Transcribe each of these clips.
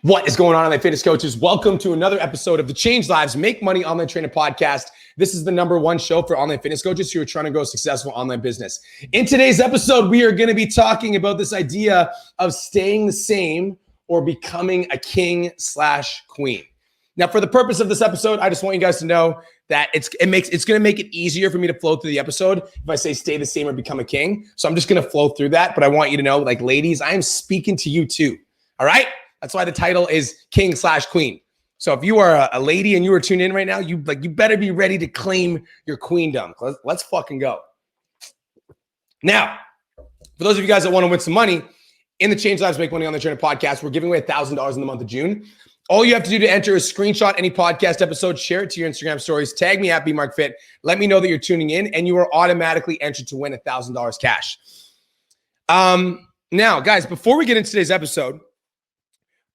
What is going on, online fitness coaches? Welcome to another episode of the Change Lives, Make Money Online Trainer podcast. This is the #1 show for online fitness coaches who are trying to grow a successful online business. In today's episode, we are going to be talking about this idea of staying the same or becoming a king/queen. Now, for the purpose of this episode, I just want you guys to know that it's going to make it easier for me to flow through the episode if I say stay the same or become a king. So I'm just going to flow through that. But I want you to know, like, ladies, I am speaking to you too. All right? That's why the title is King/Queen. So if you are a lady and you are tuned in right now, you better be ready to claim your queendom. Let's fucking go. Now, for those of you guys that want to win some money, in the Change Lives, Make Money Online Trainer podcast, we're giving away $1,000 in the month of June. All you have to do to enter is screenshot any podcast episode, share it to your Instagram stories, tag me at BMarkFit, let me know that you're tuning in, and you are automatically entered to win $1,000 cash. Now, guys, before we get into today's episode,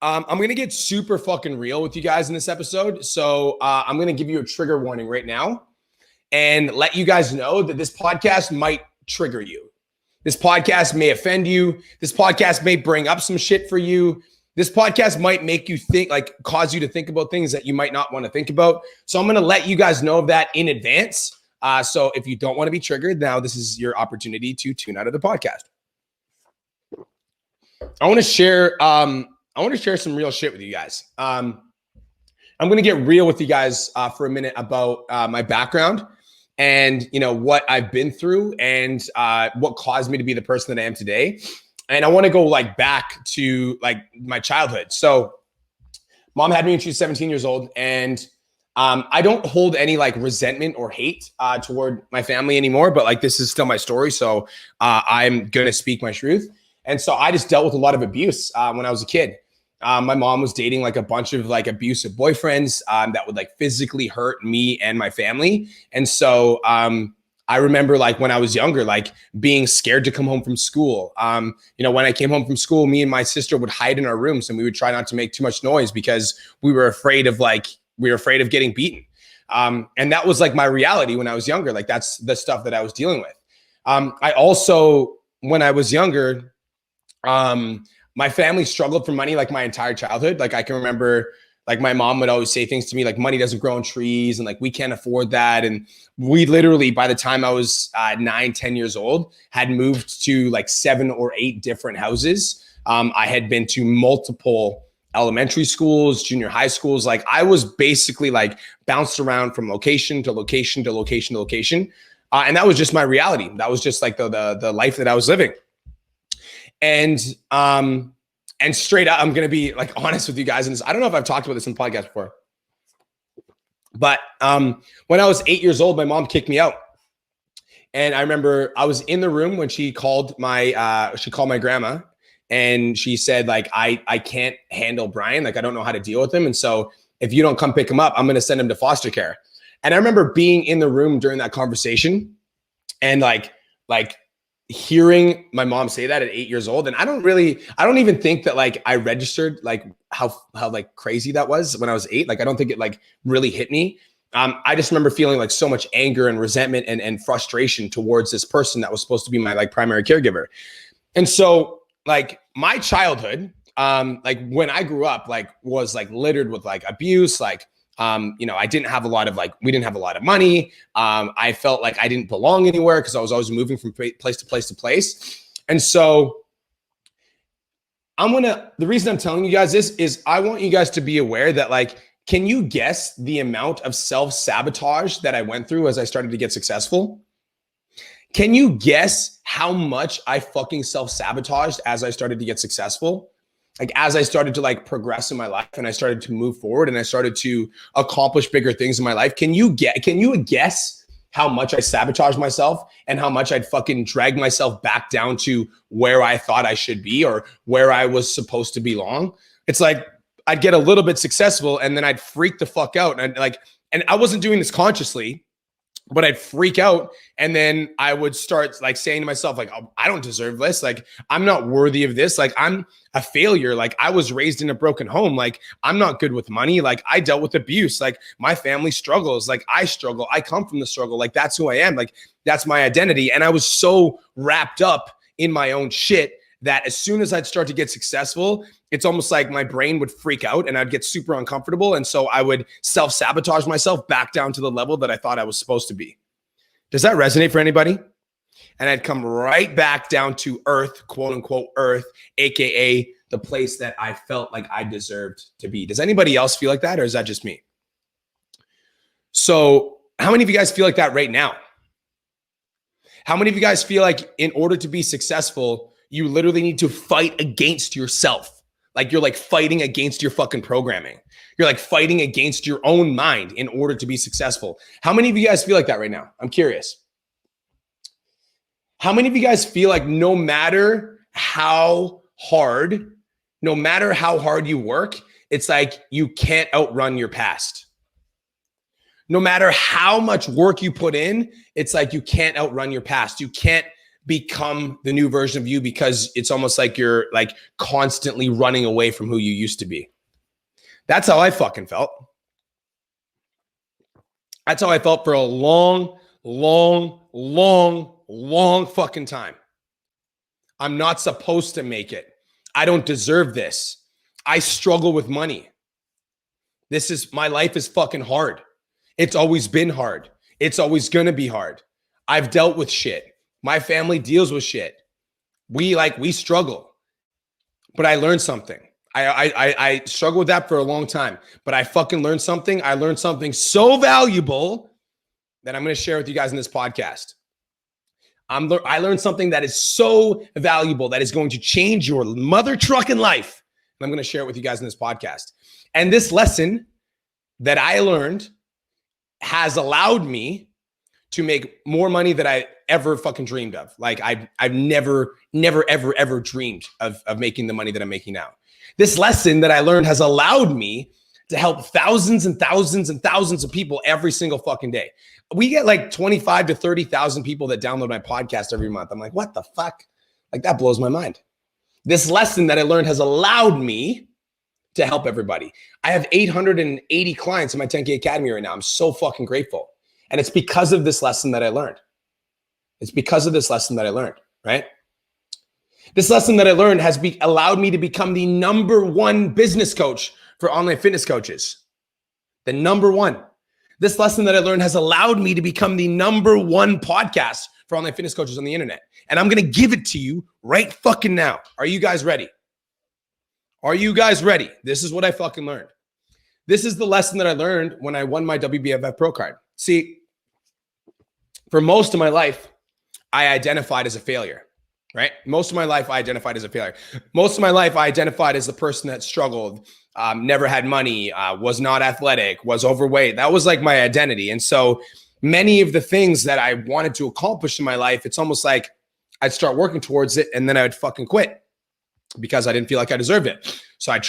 I'm going to get super fucking real with you guys in this episode. So I'm going to give you a trigger warning right now and let you guys know that this podcast might trigger you. This podcast may offend you. This podcast may bring up some shit for you. This podcast might make you think, like, cause you to think about things that you might not want to think about. So I'm going to let you guys know of that in advance. So if you don't want to be triggered, now this is your opportunity to tune out of the podcast. I want to share some real shit with you guys. I'm going to get real with you guys for a minute about my background and, you know, what I've been through and what caused me to be the person that I am today. And I want to go back to my childhood. So mom had me when she was 17 years old. And I don't hold any resentment or hate toward my family anymore, but this is still my story. So I'm going to speak my truth. And so I just dealt with a lot of abuse when I was a kid. My mom was dating a bunch of abusive boyfriends that would physically hurt me and my family. And so I remember when I was younger, being scared to come home from school. When I came home from school, me and my sister would hide in our rooms and we would try not to make too much noise because we were afraid of getting beaten. And that was my reality when I was younger. That's the stuff that I was dealing with. I also, when I was younger, my family struggled for money my entire childhood. I can remember my mom would always say things to me money doesn't grow on trees and we can't afford that. And we literally, by the time I was 9-10 years old, had moved to 7 or 8 different houses. I had been to multiple elementary schools, junior high schools. I was basically bounced around from location to location to location to location. And that was just my reality. That was just the life that I was living. And straight up, I'm going to be honest with you guys. And I don't know if I've talked about this in the podcast before, but when I was 8 years old, my mom kicked me out. And I remember I was in the room when she called my grandma and she said, I can't handle Brian. I don't know how to deal with him. And so if you don't come pick him up, I'm going to send him to foster care. And I remember being in the room during that conversation and hearing my mom say that at 8 years old. And I don't even think that I registered how crazy that was when I was 8. I don't think it really hit me. I just remember feeling so much anger and resentment and frustration towards this person that was supposed to be my primary caregiver. And so my childhood, when I grew up, was littered with abuse, I didn't have a lot of we didn't have a lot of money. I felt I didn't belong anywhere because I was always moving from place to place to place. And so the reason I'm telling you guys this is I want you guys to be aware that can you guess the amount of self-sabotage that I went through as I started to get successful? Can you guess how much I fucking self-sabotaged as I started to get successful? As I started to progress in my life and I started to move forward and I started to accomplish bigger things in my life. Can you guess how much I sabotaged myself and how much I'd fucking drag myself back down to where I thought I should be or where I was supposed to belong? It's I'd get a little bit successful and then I'd freak the fuck out. And and I wasn't doing this consciously, but I'd freak out. And then I would start saying to myself, oh, I don't deserve this. I'm not worthy of this. I'm a failure. I was raised in a broken home. I'm not good with money. I dealt with abuse. My family struggles. I struggle. I come from the struggle. That's who I am. That's my identity. And I was so wrapped up in my own shit that as soon as I'd start to get successful, it's almost like my brain would freak out and I'd get super uncomfortable. And so I would self-sabotage myself back down to the level that I thought I was supposed to be. Does that resonate for anybody? And I'd come right back down to earth, quote unquote earth, AKA the place that I felt like I deserved to be. Does anybody else feel like that, or is that just me? So how many of you guys feel like that right now? How many of you guys feel like in order to be successful, you literally need to fight against yourself? Like you're like fighting against your fucking programming. You're like fighting against your own mind in order to be successful. How many of you guys feel like that right now? I'm curious. How many of you guys feel like no matter how hard you work, it's like you can't outrun your past? No matter how much work you put in, it's like you can't outrun your past. You can't become the new version of you because it's almost like you're like constantly running away from who you used to be. That's how I fucking felt. That's how I felt for a long fucking time. I'm not supposed to make it. I don't deserve this. I struggle with money. My life is fucking hard. It's always been hard. It's always going to be hard. I've dealt with shit. My family deals with shit. We struggle. But I learned something. I struggled with that for a long time, but I fucking learned something. I learned something so valuable that I'm going to share with you guys in this podcast. I learned something that is so valuable that is going to change your mother trucking life. And I'm going to share it with you guys in this podcast. And this lesson that I learned has allowed me to make more money than I ever fucking dreamed of. Like I've never, ever dreamed of making the money that I'm making now. This lesson that I learned has allowed me to help thousands and thousands and thousands of people every single fucking day. We get like 25 to 30,000 people that download my podcast every month. I'm like, what the fuck? Like that blows my mind. This lesson that I learned has allowed me to help everybody. I have 880 clients in my 10K Academy right now. I'm so fucking grateful. And it's because of this lesson that I learned. It's because of this lesson that I learned, right? This lesson that I learned has allowed me to become the #1 business coach for online fitness coaches. The #1. This lesson that I learned has allowed me to become the #1 podcast for online fitness coaches on the internet. And I'm going to give it to you right fucking now. Are you guys ready? Are you guys ready? This is what I fucking learned. This is the lesson that I learned when I won my WBFF Pro card. See, for most of my life, I identified as a failure, right? Most of my life, I identified as a failure. Most of my life, I identified as the person that struggled, never had money, was not athletic, was overweight. That was like my identity. And so many of the things that I wanted to accomplish in my life, it's almost like I'd start working towards it and then I would fucking quit because I didn't feel like I deserved it. So I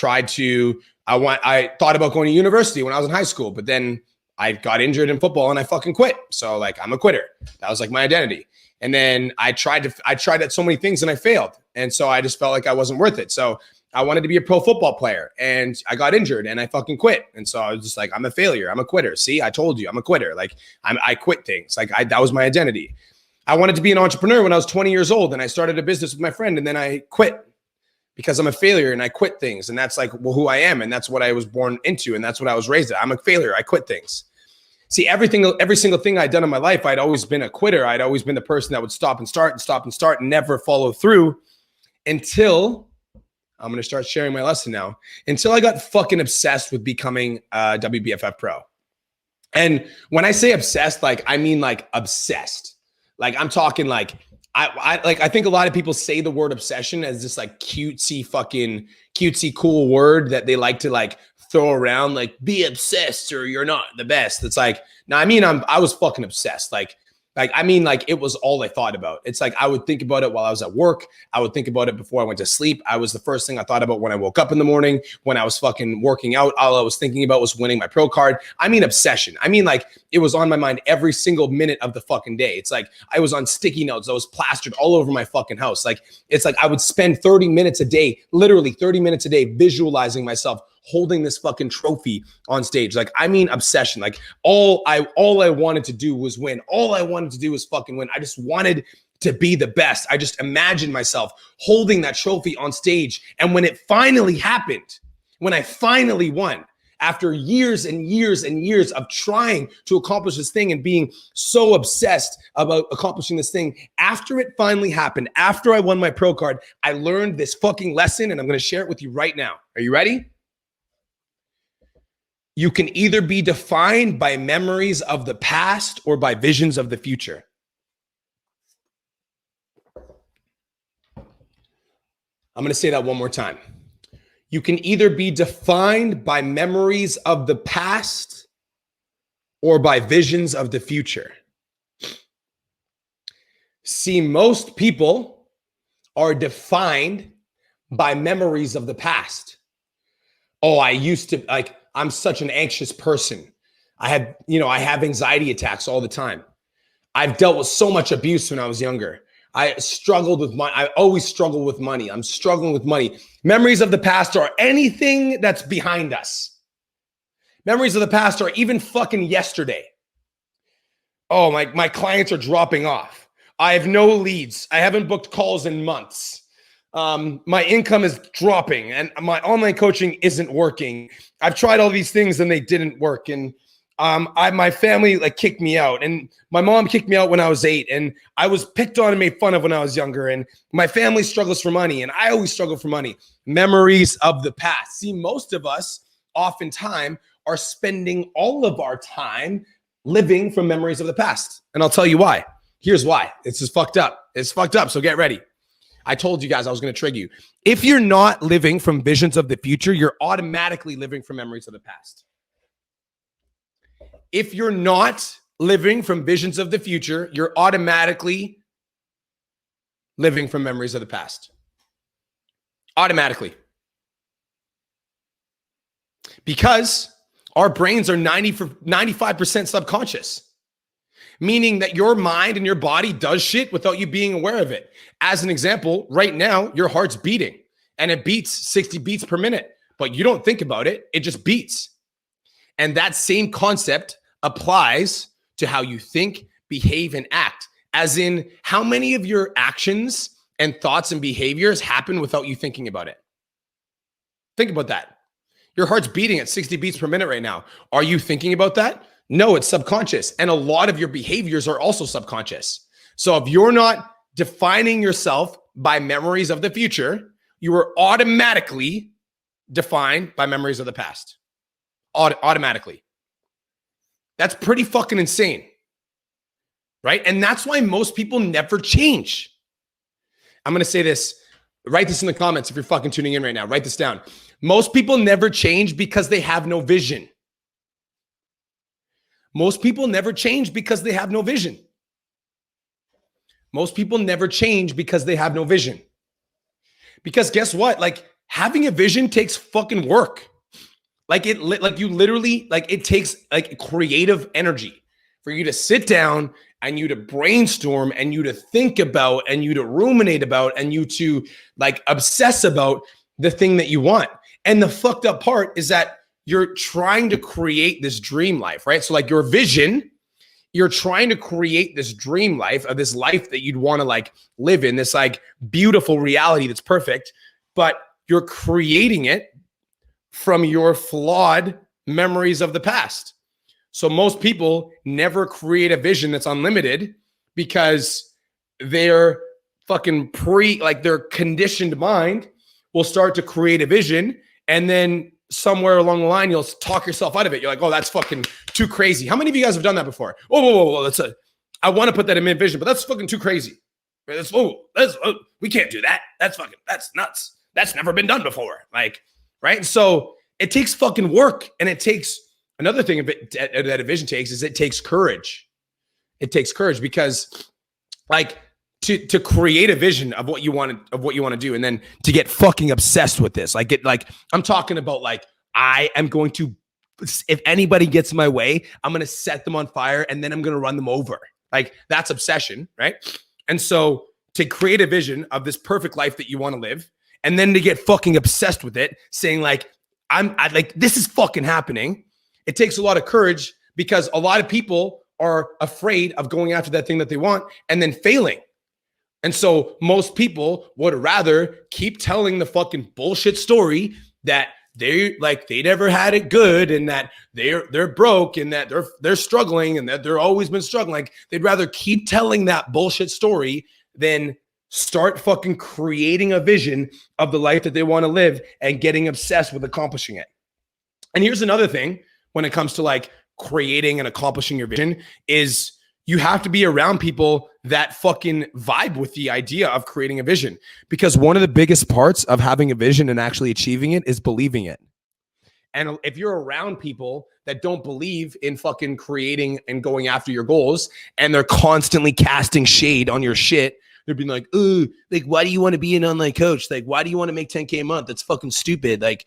thought about going to university when I was in high school, but then I got injured in football and I fucking quit. So like, I'm a quitter. That was like my identity. And then I tried at so many things and I failed. And so I just felt like I wasn't worth it. So I wanted to be a pro football player and I got injured and I fucking quit. And so I was just like, I'm a failure. I'm a quitter. See, I told you I'm a quitter. Like I quit things. Like that was my identity. I wanted to be an entrepreneur when I was 20 years old and I started a business with my friend and then I quit because I'm a failure and I quit things. And that's like, well, who I am. And that's what I was born into. And that's what I was raised at. I'm a failure. I quit things. See, every single thing I'd done in my life, I'd always been a quitter. I'd always been the person that would stop and start and never follow through until I'm going to start sharing my lesson now, until I got fucking obsessed with becoming a WBFF Pro. And when I say obsessed, like, I mean like obsessed. Like I'm talking like, I think a lot of people say the word obsession as this like cutesy cool word that they like to like throw around, like be obsessed or you're not the best. It's like, no, I mean, I was fucking obsessed. I mean, it was all I thought about. It's like, I would think about it while I was at work. I would think about it before I went to sleep. I was the first thing I thought about when I woke up in the morning, when I was fucking working out. All I was thinking about was winning my pro card. I mean, obsession. I mean, like it was on my mind every single minute of the fucking day. It's like, I was on sticky notes. I was plastered all over my fucking house. Like, it's like I would spend 30 minutes a day, literally 30 minutes a day, visualizing myself holding this fucking trophy on stage. Like, I mean, obsession. Like all I wanted to do was win. All I wanted to do was fucking win. I just wanted to be the best. I just imagined myself holding that trophy on stage. And when it finally happened, when I finally won, after years and years and years of trying to accomplish this thing and being so obsessed about accomplishing this thing, after it finally happened, after I won my pro card, I learned this fucking lesson, and I'm going to share it with you right now. Are you ready? You can either be defined by memories of the past or by visions of the future. I'm going to say that one more time. You can either be defined by memories of the past or by visions of the future. See, most people are defined by memories of the past. Oh, I'm such an anxious person. I have anxiety attacks all the time. I've dealt with so much abuse when I was younger. I struggled with money. I always struggle with money. I'm struggling with money. Memories of the past are anything that's behind us. Memories of the past are even fucking yesterday. Oh, my clients are dropping off. I have no leads. I haven't booked calls in months. My income is dropping and my online coaching isn't working. I've tried all these things and they didn't work. And my family kicked me out, and my mom kicked me out when I was 8, and I was picked on and made fun of when I was younger, and my family struggles for money, and I always struggle for money. Memories of the past. See, most of us oftentimes are spending all of our time living from memories of the past. And I'll tell you why. Here's why. It's just fucked up. It's fucked up. So get ready. I told you guys I was going to trigger you. If you're not living from visions of the future, you're automatically living from memories of the past. If you're not living from visions of the future, you're automatically living from memories of the past. Automatically. Because our brains are 95% subconscious, meaning that your mind and your body does shit without you being aware of it. As an example, right now, your heart's beating and it beats 60 beats per minute, but you don't think about it. It just beats. And that same concept applies to how you think, behave, and act. As in, how many of your actions and thoughts and behaviors happen without you thinking about it? Think about that. Your heart's beating at 60 beats per minute right now. Are you thinking about that? No, it's subconscious. And a lot of your behaviors are also subconscious. So if you're not defining yourself by memories of the future, you are automatically defined by memories of the past. Automatically. That's pretty fucking insane, right? And that's why most people never change. I'm going to say this. Write this in the comments if you're fucking tuning in right now. Write this down. Most people never change because they have no vision. Most people never change because they have no vision. Most people never change because they have no vision. Because guess what? Having a vision takes fucking work. It takes creative energy for you to sit down and you to brainstorm and you to think about and you to ruminate about and you to obsess about the thing that you want. And the fucked up part is that you're trying to create this dream life, right? So your vision, you're trying to create this dream life of this life that you'd want to live in, this beautiful reality that's perfect, but you're creating it from your flawed memories of the past. So most people never create a vision that's unlimited because their fucking their conditioned mind will start to create a vision, and then somewhere along the line, you'll talk yourself out of it. You're like, oh, that's fucking too crazy. How many of you guys have done that before? Whoa. I want to put that in mid-vision, but that's fucking too crazy. We can't do that. That's nuts. That's never been done before. Right? And so it takes fucking work. And it takes another thing that a vision takes is it takes courage. It takes courage because to create a vision of what you want to do, and then to get fucking obsessed with this. I'm talking about I am going to, if anybody gets in my way, I'm going to set them on fire and then I'm going to run them over. That's obsession, right? And so to create a vision of this perfect life that you want to live, and then to get fucking obsessed with it, saying this is fucking happening. It takes a lot of courage because a lot of people are afraid of going after that thing that they want and then failing. And so most people would rather keep telling the fucking bullshit story that they never had it good and that they're broke and that they're struggling and that they're always been struggling. Like they'd rather keep telling that bullshit story than start fucking creating a vision of the life that they want to live and getting obsessed with accomplishing it. And here's another thing when it comes to like creating and accomplishing your vision is you have to be around people that fucking vibe with the idea of creating a vision, because one of the biggest parts of having a vision and actually achieving it is believing it. And if you're around people that don't believe in fucking creating and going after your goals, and they're constantly casting shade on your shit, they're being like, "Ooh, like, why do you want to be an online coach? Like, why do you want to make 10K a month? That's fucking stupid. Like,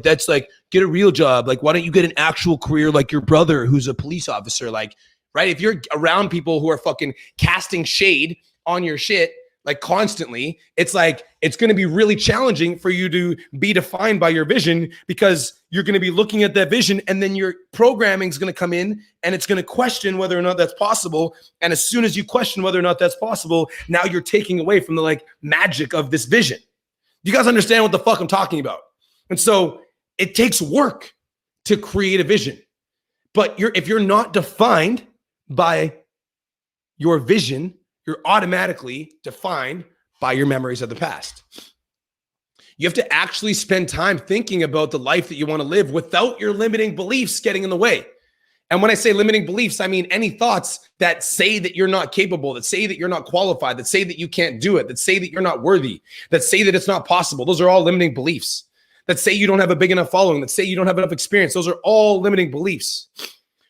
that's like, get a real job. Like, why don't you get an actual career like your brother who's a police officer?" Like, right? If you're around people who are fucking casting shade on your shit, like constantly, it's like, it's going to be really challenging for you to be defined by your vision, because you're going to be looking at that vision and then your programming is going to come in and it's going to question whether or not that's possible. And as soon as you question whether or not that's possible, now you're taking away from the like magic of this vision. You guys understand what the fuck I'm talking about? And so it takes work to create a vision, but if you're not defined by your vision, you're automatically defined by your memories of the past. You have to actually spend time thinking about the life that you want to live without your limiting beliefs getting in the way. And when I say limiting beliefs, I mean any thoughts that say that you're not capable, that say that you're not qualified, that say that you can't do it, that say that you're not worthy, that say that it's not possible. Those are all limiting beliefs. That say you don't have a big enough following, that say you don't have enough experience. Those are all limiting beliefs.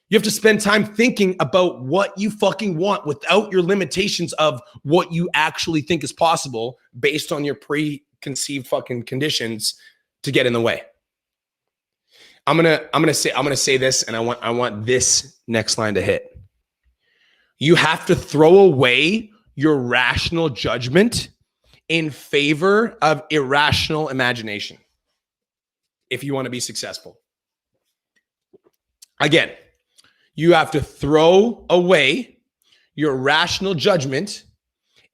You have to spend time thinking about what you fucking want without your limitations of what you actually think is possible based on your preconceived fucking conditions to get in the way. I'm gonna say this, and I want this next line to hit. You have to throw away your rational judgment in favor of irrational imagination if you want to be successful. Again, you have to throw away your rational judgment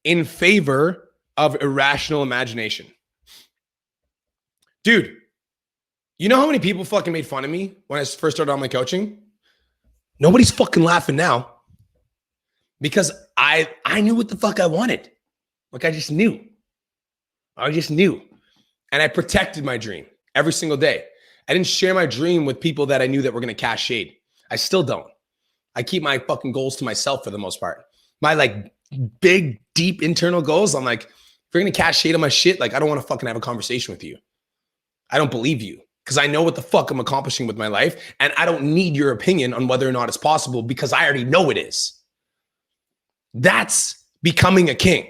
in favor of irrational imagination. Dude, you know how many people fucking made fun of me when I first started online coaching? Nobody's fucking laughing now because I knew what the fuck I wanted. Like I just knew. And I protected my dream every single day. I didn't share my dream with people that I knew that were going to cast shade. I still don't. I keep my fucking goals to myself for the most part. My like big, deep internal goals, I'm like, if you're going to cast shade on my shit, like I don't want to fucking have a conversation with you. I don't believe you because I know what the fuck I'm accomplishing with my life. And I don't need your opinion on whether or not it's possible because I already know it is. That's becoming a king.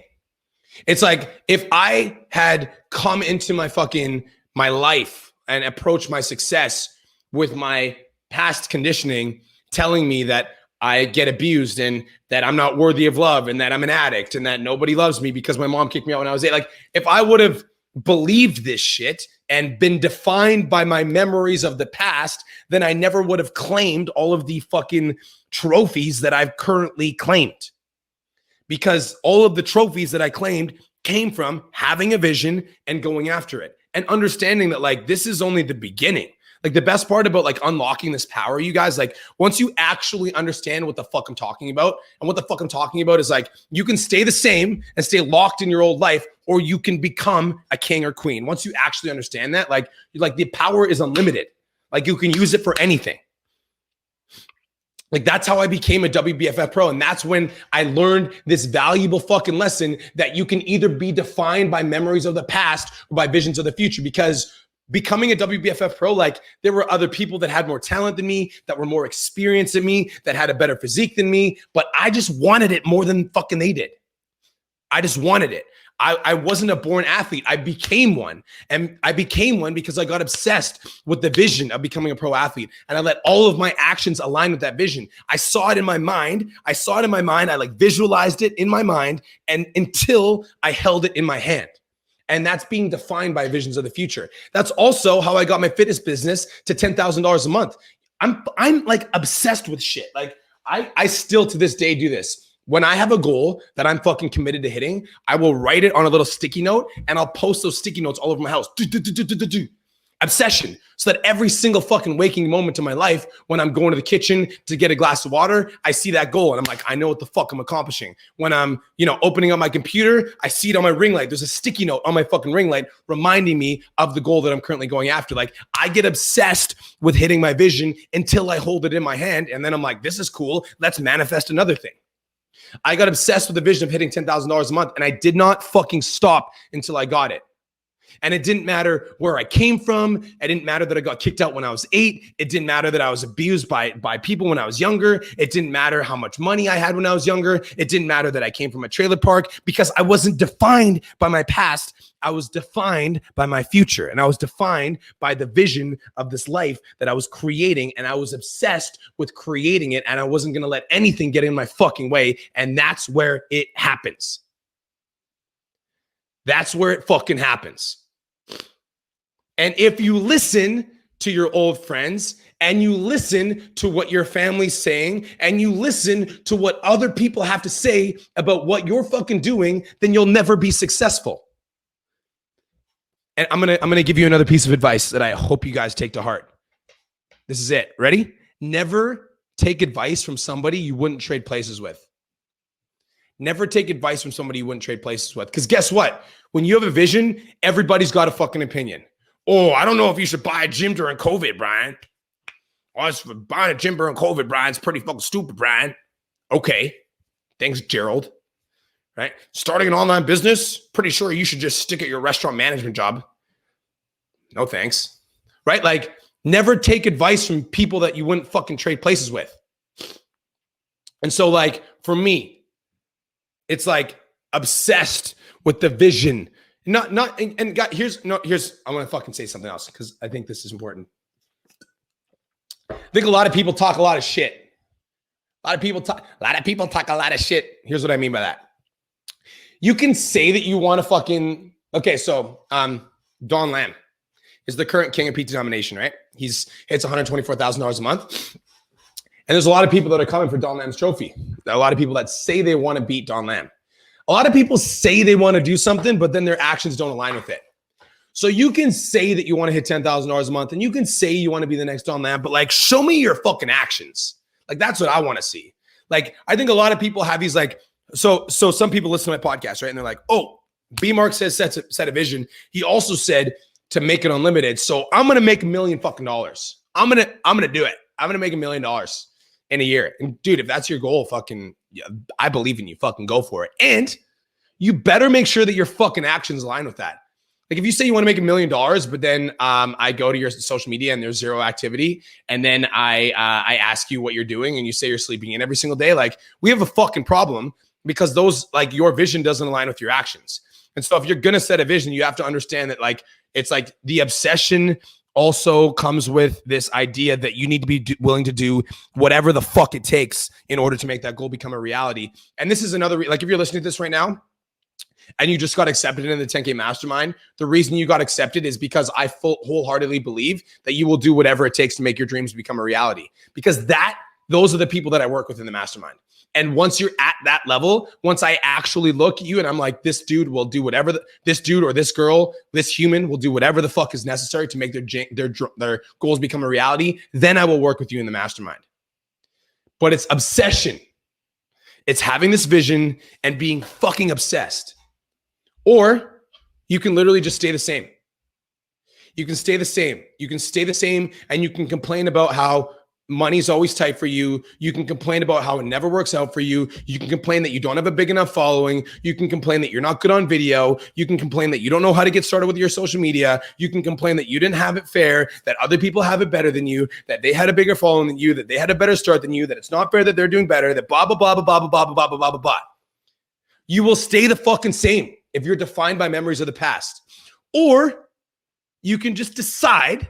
It's like if I had come into my life and approached my success with my past conditioning telling me that I get abused and that I'm not worthy of love and that I'm an addict and that nobody loves me because my mom kicked me out when I was 8. Like if I would have believed this shit and been defined by my memories of the past, then I never would have claimed all of the fucking trophies that I've currently claimed. Because all of the trophies that I claimed came from having a vision and going after it and understanding that like this is only the beginning. Like the best part about like unlocking this power, you guys, like once you actually understand what the fuck I'm talking about, and what the fuck I'm talking about is like, you can stay the same and stay locked in your old life, or you can become a king or queen. Once you actually understand that, like the power is unlimited. Like you can use it for anything. Like that's how I became a WBFF pro. And that's when I learned this valuable fucking lesson that you can either be defined by memories of the past or by visions of the future. Because becoming a WBFF pro, like there were other people that had more talent than me, that were more experienced than me, that had a better physique than me, but I just wanted it more than fucking they did. I just wanted it. I wasn't a born athlete. I became one. And I became one because I got obsessed with the vision of becoming a pro athlete. And I let all of my actions align with that vision. I saw it in my mind. I like visualized it in my mind, and until I held it in my hand. And that's being defined by visions of the future. That's also how I got my fitness business to $10,000 a month. I'm like obsessed with shit. Like I still to this day do this. When I have a goal that I'm fucking committed to hitting, I will write it on a little sticky note and I'll post those sticky notes all over my house. Obsession. So that every single fucking waking moment of my life, when I'm going to the kitchen to get a glass of water, I see that goal and I'm like, I know what the fuck I'm accomplishing. When I'm, opening up my computer, I see it on my ring light. There's a sticky note on my fucking ring light reminding me of the goal that I'm currently going after. Like, I get obsessed with hitting my vision until I hold it in my hand. And then I'm like, this is cool. Let's manifest another thing. I got obsessed with the vision of hitting $10,000 a month and I did not fucking stop until I got it. And it didn't matter where I came from. It didn't matter that I got kicked out when I was 8. It didn't matter that I was abused by people when I was younger. It didn't matter how much money I had when I was younger. It didn't matter that I came from a trailer park, because I wasn't defined by my past. I was defined by my future. And I was defined by the vision of this life that I was creating. And I was obsessed with creating it. And I wasn't going to let anything get in my fucking way. And that's where it happens. That's where it fucking happens. And if you listen to your old friends and you listen to what your family's saying and you listen to what other people have to say about what you're fucking doing, then you'll never be successful. And I'm gonna give you another piece of advice that I hope you guys take to heart. This is it. Ready? Never take advice from somebody you wouldn't trade places with. Never take advice from somebody you wouldn't trade places with. Because guess what? When you have a vision, everybody's got a fucking opinion. Oh, I don't know if you should buy a gym during COVID, Brian. Oh, buying a gym during COVID, Brian, it's pretty fucking stupid, Brian. Okay. Thanks, Gerald. Right? Starting an online business, pretty sure you should just stick at your restaurant management job. No thanks. Right? Like, never take advice from people that you wouldn't fucking trade places with. And so, like, for me, it's like obsessed with the vision. And God, here's I want to fucking say something else because I think this is important. I think a lot of people talk a lot of shit. A lot of people talk a lot of shit. Here's what I mean by that. You can say that you want to fucking, okay, so Don Lamb is the current king of PT domination, right? Hits $124,000 a month. And there's a lot of people that are coming for Don Lamb's trophy. There are a lot of people that say they want to beat Don Lamb. A lot of people say they want to do something, but then their actions don't align with it. So you can say that you want to hit $10,000 a month and you can say you want to be the next Don Lamb, but like, show me your fucking actions. Like, that's what I want to see. Like, I think a lot of people have these like, so some people listen to my podcast, right? And they're like, oh, B Mark says set a vision. He also said to make it unlimited. So I'm going to make $1 million fucking dollars. I'm going to do it. I'm going to make $1 million in a year. And dude, if that's your goal, fucking, yeah, I believe in you. Fucking go for it. And you better make sure that your fucking actions align with that. Like, if you say you want to make $1 million, but then I go to your social media and there's zero activity, and then I ask you what you're doing and you say you're sleeping in every single day, like, we have a fucking problem because those, like, your vision doesn't align with your actions. And so if you're going to set a vision, you have to understand that, like, it's like the obsession also comes with this idea that you need to be willing to do whatever the fuck it takes in order to make that goal become a reality. And this is another, like, if you're listening to this right now and you just got accepted in the 10K mastermind, the reason you got accepted is because I wholeheartedly believe that you will do whatever it takes to make your dreams become a reality, because those are the people that I work with in the mastermind. And once you're at that level, once I actually look at you and I'm like, this dude will do whatever, this dude or this girl, this human will do whatever the fuck is necessary to make their goals become a reality, then I will work with you in the mastermind. But it's obsession. It's having this vision and being fucking obsessed. Or you can literally just stay the same. You can stay the same. You can stay the same and you can complain about how money's always tight for you. You can complain about how it never works out for you. You can complain that you don't have a big enough following. You can complain that you're not good on video. You can complain that you don't know how to get started with your social media. You can complain that you didn't have it fair, that other people have it better than you, that they had a bigger following than you, that they had a better start than you, that it's not fair that they're doing better, that blah, blah, blah, blah, blah, blah, blah, blah, blah, blah, blah, blah. You will stay the fucking same if you're defined by memories of the past. Or you can just decide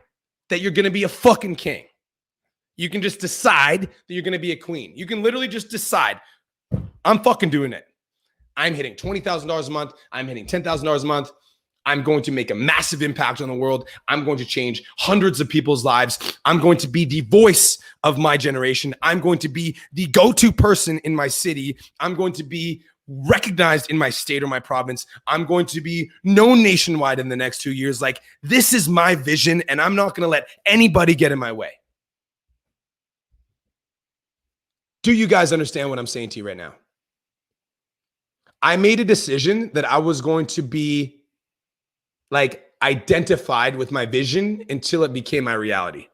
that you're going to be a fucking king. You can just decide that you're going to be a queen. You can literally just decide, I'm fucking doing it. I'm hitting $20,000 a month. I'm hitting $10,000 a month. I'm going to make a massive impact on the world. I'm going to change hundreds of people's lives. I'm going to be the voice of my generation. I'm going to be the go-to person in my city. I'm going to be recognized in my state or my province. I'm going to be known nationwide in the next 2 years. Like, this is my vision, and I'm not going to let anybody get in my way. Do you guys understand what I'm saying to you right now? I made a decision that I was going to be like identified with my vision until it became my reality.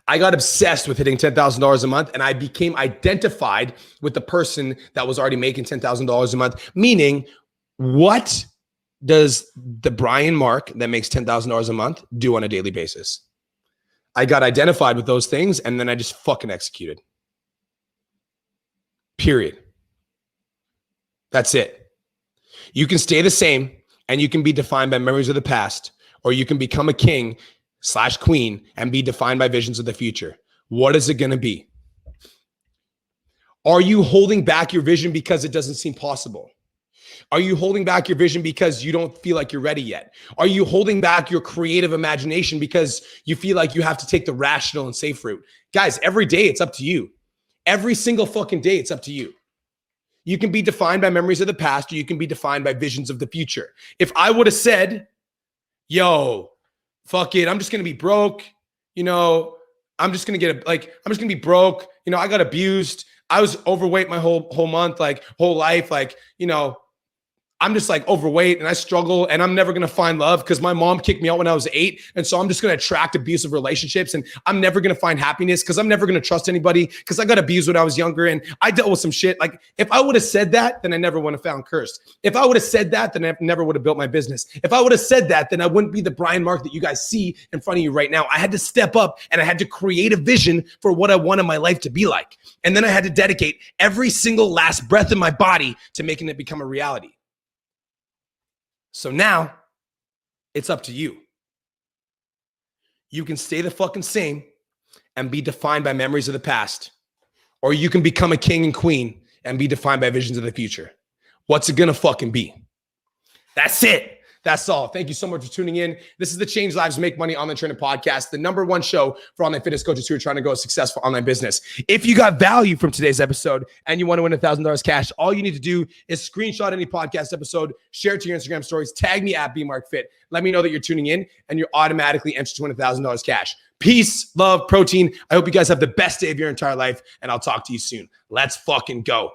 I got obsessed with hitting $10,000 a month, and I became identified with the person that was already making $10,000 a month. Meaning, what does the Brian Mark that makes $10,000 a month do on a daily basis? I got identified with those things, and then I just fucking executed. Period. That's it. You can stay the same, and you can be defined by memories of the past, or you can become a king/queen and be defined by visions of the future. What is it going to be? Are you holding back your vision because it doesn't seem possible? Are you holding back your vision because you don't feel like you're ready yet? Are you holding back your creative imagination because you feel like you have to take the rational and safe route? Guys, every day it's up to you. Every single fucking day it's up to you. You can be defined by memories of the past, or you can be defined by visions of the future. If I would have said, yo, fuck it, I'm just going to be broke. I'm just going to be broke. I got abused. I was overweight my whole month, whole life. I'm just overweight and I struggle and I'm never going to find love because my mom kicked me out when I was 8. And so I'm just going to attract abusive relationships and I'm never going to find happiness because I'm never going to trust anybody because I got abused when I was younger and I dealt with some shit. If I would have said that, then I never would have found cursed. If I would have said that, then I never would have built my business. If I would have said that, then I wouldn't be the Brian Mark that you guys see in front of you right now. I had to step up and I had to create a vision for what I wanted my life to be like. And then I had to dedicate every single last breath in my body to making it become a reality. So now it's up to you. You can stay the fucking same and be defined by memories of the past, or you can become a king and queen and be defined by visions of the future. What's it gonna fucking be? That's it. That's all. Thank you so much for tuning in. This is the Change Lives, Make Money Online Training Podcast, the #1 show for online fitness coaches who are trying to grow a successful online business. If you got value from today's episode and you want to win $1,000 cash, all you need to do is screenshot any podcast episode, share it to your Instagram stories, tag me at BMarkFit. Let me know that you're tuning in and you're automatically entered to win $1,000 cash. Peace, love, protein. I hope you guys have the best day of your entire life and I'll talk to you soon. Let's fucking go.